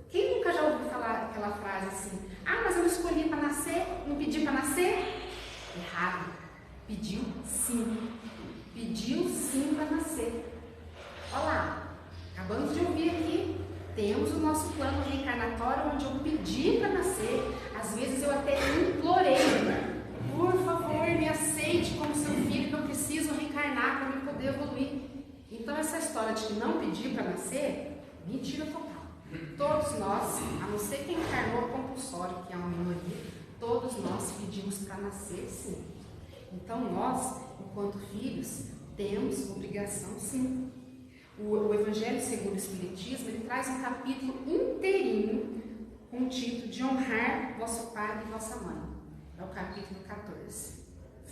Quem nunca já ouviu falar aquela frase assim: ah, mas eu não escolhi para nascer, não pedi para nascer? Errado. Pediu sim. Pediu sim para nascer. Olha lá, acabamos de ouvir aqui. Temos o nosso plano reencarnatório onde eu pedi para nascer. Às vezes eu até implorei: por favor, me aceite como seu filho, que eu preciso reencarnar para eu poder evoluir. Então essa história de que não pedi para nascer, mentira total. Todos nós, a não ser quem encarnou compulsório, que é uma minoria, todos nós pedimos para nascer sim. Então nós, enquanto filhos, temos obrigação sim. O Evangelho segundo o Espiritismo, ele traz um capítulo inteirinho com o título de honrar vosso pai e vossa mãe. É o capítulo 14.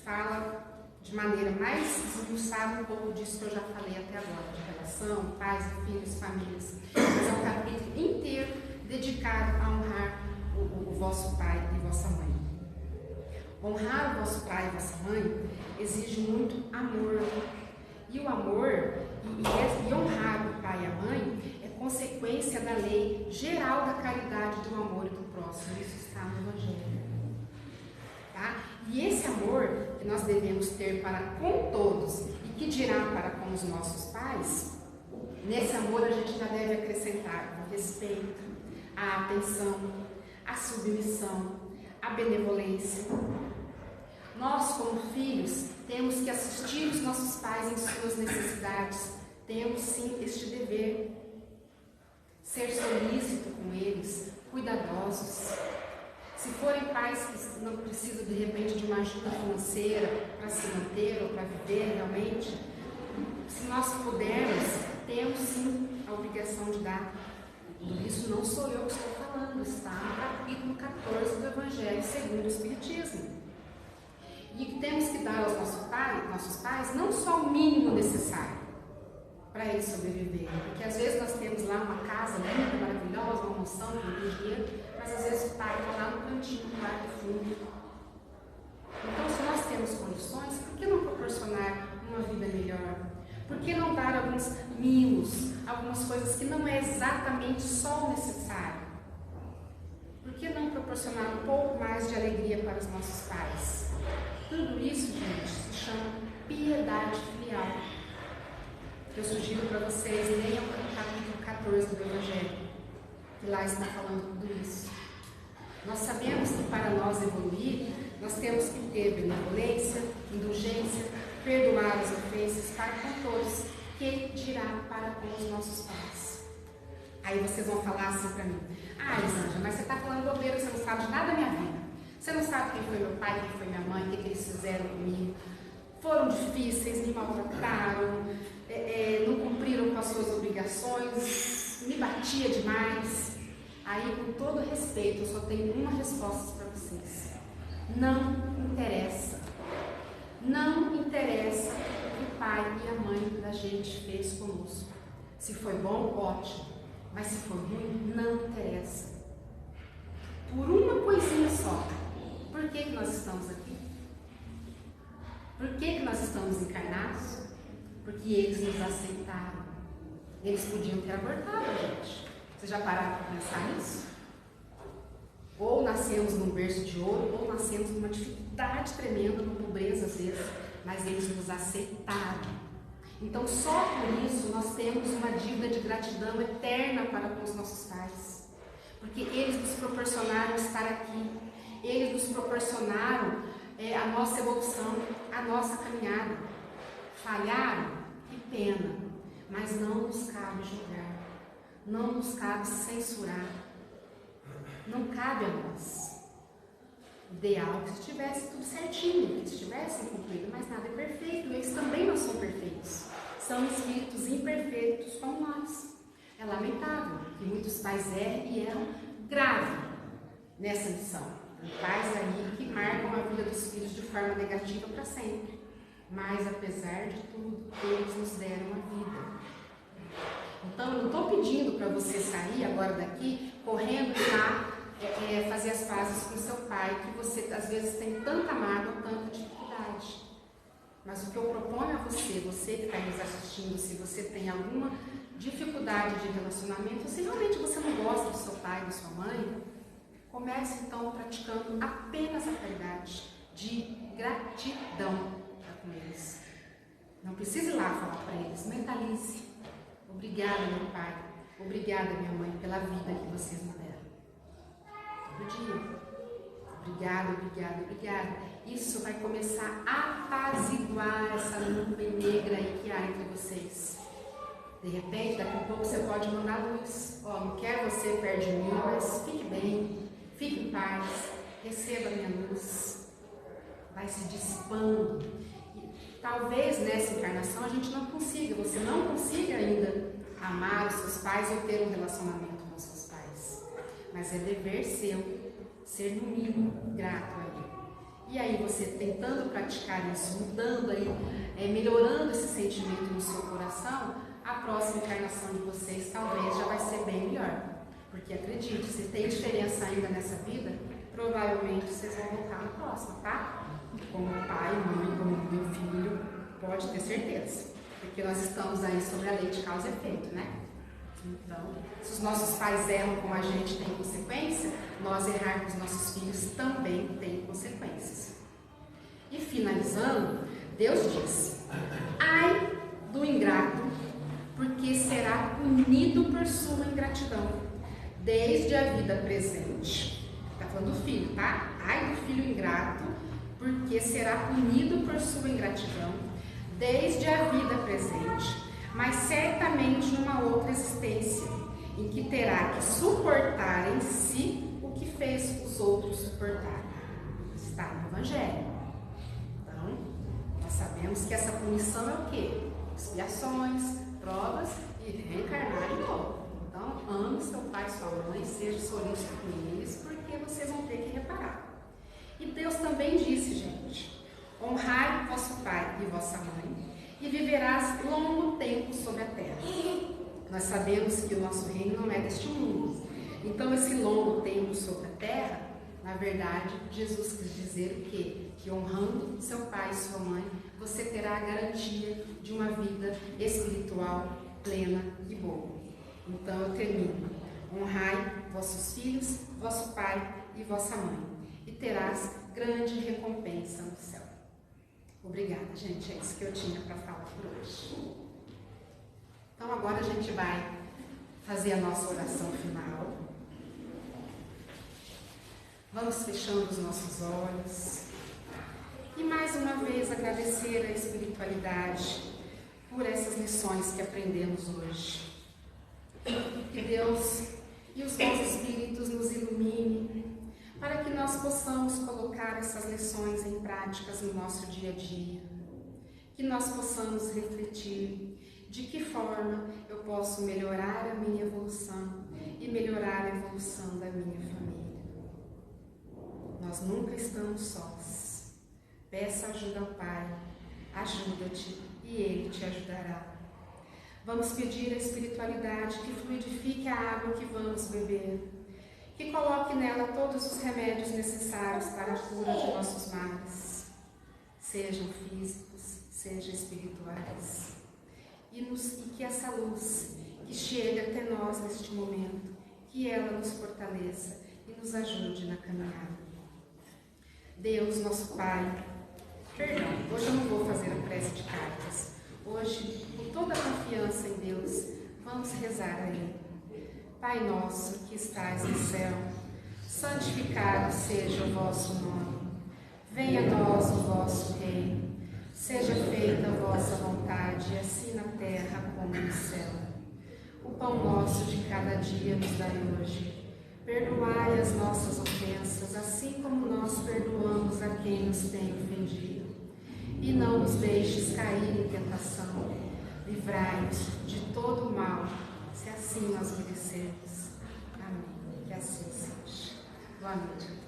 Fala de maneira mais esmiuçada um pouco disso que eu já falei até agora, de relação, pais e filhos, famílias. Mas é um capítulo inteiro dedicado a honrar o vosso pai e vossa mãe. Honrar o vosso pai e vossa mãe exige muito amor. E o amor e honrar o pai e a mãe é consequência da lei geral da caridade, do amor e do próximo. Isso está no Evangelho. Tá? E esse amor que nós devemos ter para com todos e que dirá para com os nossos pais, nesse amor a gente já deve acrescentar o respeito, a atenção, a submissão, a benevolência. Nós, como filhos, temos que assistir os nossos pais em suas necessidades. Temos sim este dever. Ser solícito com eles, cuidadosos. Se forem pais que não precisam de repente de uma ajuda financeira para se manter ou para viver realmente, se nós pudermos, temos sim a obrigação de dar. Por isso não sou eu que estou falando, está no capítulo 14 do Evangelho segundo o Espiritismo. E que temos que dar aos nossos pais não só o mínimo necessário para eles sobreviverem. Porque às vezes nós temos lá uma casa linda, maravilhosa, uma mansão, um dinheiro, mas às vezes o pai está lá no cantinho, no quarto fundo. Então, se nós temos condições, por que não proporcionar uma vida melhor? Por que não dar alguns mimos, algumas coisas que não é exatamente só o necessário? Por que não proporcionar um pouco mais de alegria para os nossos pais? Tudo isso, gente, se chama piedade filial. Eu sugiro para vocês, leiam o capítulo 14 do Evangelho, que lá está falando tudo isso. Nós sabemos que para nós evoluir, nós temos que ter benevolência, indulgência, perdoar as ofensas para com todos, que dirá para com os nossos pais. Aí vocês vão falar assim para mim: ah, Elisângela, mas você está falando bobeira, você não sabe de nada da minha vida. Você não sabe quem foi meu pai, quem foi minha mãe, o que eles fizeram comigo. Foram difíceis, me maltrataram, não cumpriram com as suas obrigações, me batia demais. Aí, com todo respeito, eu só tenho uma resposta para vocês. Não interessa. Não interessa o que o pai e a mãe da gente fez conosco. Se foi bom, ótimo. Mas se for ruim, não interessa. Por uma coisinha só. Por que nós estamos aqui? Por que nós estamos encarnados? Porque eles nos aceitaram. Eles podiam ter abortado a gente. Vocês já pararam para pensar nisso? Ou nascemos num berço de ouro, ou nascemos numa dificuldade tremenda, numa pobreza às vezes, mas eles nos aceitaram. Então, só por isso, nós temos uma dívida de gratidão eterna para com os nossos pais. Porque eles nos proporcionaram estar aqui. Eles nos proporcionaram a nossa evolução, a nossa caminhada. Falharam? Que pena. Mas não nos cabe julgar. Não nos cabe censurar. Não cabe a nós. O ideal é que estivesse tudo certinho, que estivessem cumprido, mas nada é perfeito. Eles também não são perfeitos. São espíritos imperfeitos como nós. É lamentável que muitos pais errem e erram grave nessa missão. Pais aí que marcam a vida dos filhos de forma negativa para sempre. Mas, apesar de tudo, eles nos deram a vida. Então, eu não estou pedindo para você sair agora daqui, correndo e lá fazer as pazes com seu pai, que você, às vezes, tem tanta mágoa, tanta dificuldade. Mas o que eu proponho a você que está nos assistindo, se você tem alguma dificuldade de relacionamento, se realmente você não gosta do seu pai, da sua mãe, comece então praticando apenas a caridade de gratidão para com eles. Não precise ir lá falar para eles, mentalize. Obrigada, meu pai. Obrigada, minha mãe, pela vida que vocês me deram. Todo dia. Obrigada, obrigada, obrigada. Isso vai começar a apaziguar essa nuvem negra aí que há entre vocês. De repente, daqui a pouco você pode mandar luz. Não quero você perto de mim, mas fique bem, fique em paz, receba a minha luz. Vai se dissipando. Talvez nessa encarnação a gente não consiga, você não consiga ainda amar os seus pais ou ter um relacionamento com os seus pais. Mas é dever seu ser no mínimo grato a ele. E aí você tentando praticar isso, mudando aí, melhorando esse sentimento no seu coração, a próxima encarnação de vocês talvez já vai ser bem melhor. Porque acredite, se tem diferença ainda nessa vida, provavelmente vocês vão voltar na próxima, tá? Como pai, mãe, como meu filho, pode ter certeza. Porque nós estamos aí sobre a lei de causa e efeito, né? Então, se os nossos pais erram como a gente, tem consequência, nós errar com os nossos filhos também tem consequências. E finalizando, Deus diz: ai do ingrato, porque será punido por sua ingratidão, desde a vida presente. Está falando do filho, tá? Ai do filho ingrato, porque será punido por sua ingratidão, desde a vida presente, mas certamente numa outra existência, em que terá que suportar em si o que fez os outros suportarem. Está no Evangelho. Então, nós sabemos que essa punição é o quê? Expiações, provas e reencarnar de novo. Então, ame seu pai e sua mãe, seja solícito com eles, porque vocês vão ter que reparar. E Deus também disse, gente: honrai vosso pai e vossa mãe, e viverás longo tempo sobre a terra. Nós sabemos que o nosso reino não é deste mundo. Então, esse longo tempo sobre a terra, na verdade, Jesus quis dizer o quê? Que honrando seu pai e sua mãe, você terá a garantia de uma vida espiritual plena e boa. Então, eu termino: honrai vossos filhos, vosso pai e vossa mãe, e terás grande recompensa no céu. Obrigada, gente. É isso que eu tinha para falar por hoje. Então, agora a gente vai fazer a nossa oração final. Vamos fechando os nossos olhos. E mais uma vez agradecer a espiritualidade por essas lições que aprendemos hoje. Que Deus e os bons espíritos nos iluminem, para que nós possamos colocar essas lições em práticas no nosso dia a dia. Que nós possamos refletir de que forma eu posso melhorar a minha evolução e melhorar a evolução da minha família. Nós nunca estamos sós. Peça ajuda ao Pai, ajuda-te e Ele te ajudará. Vamos pedir à espiritualidade que fluidifique a água que vamos beber, que coloque nela todos os remédios necessários para a cura de nossos males, sejam físicos, sejam espirituais, e que essa luz que chega até nós neste momento, que ela nos fortaleça e nos ajude na caminhada. Deus, nosso Pai, perdão, hoje eu não vou fazer a prece de cartas. Hoje, com toda a confiança em Deus, vamos rezar a Ele. Pai nosso que estais no céu, santificado seja o vosso nome. Venha a nós o vosso reino. Seja feita a vossa vontade, assim na terra como no céu. O pão nosso de cada dia nos dai hoje. Perdoai as nossas ofensas, assim como nós perdoamos a quem nos tem ofendido. E não nos deixes cair em tentação. Livrai-nos de todo o mal, se assim nós merecermos. Amém. Que assim seja. Boa noite.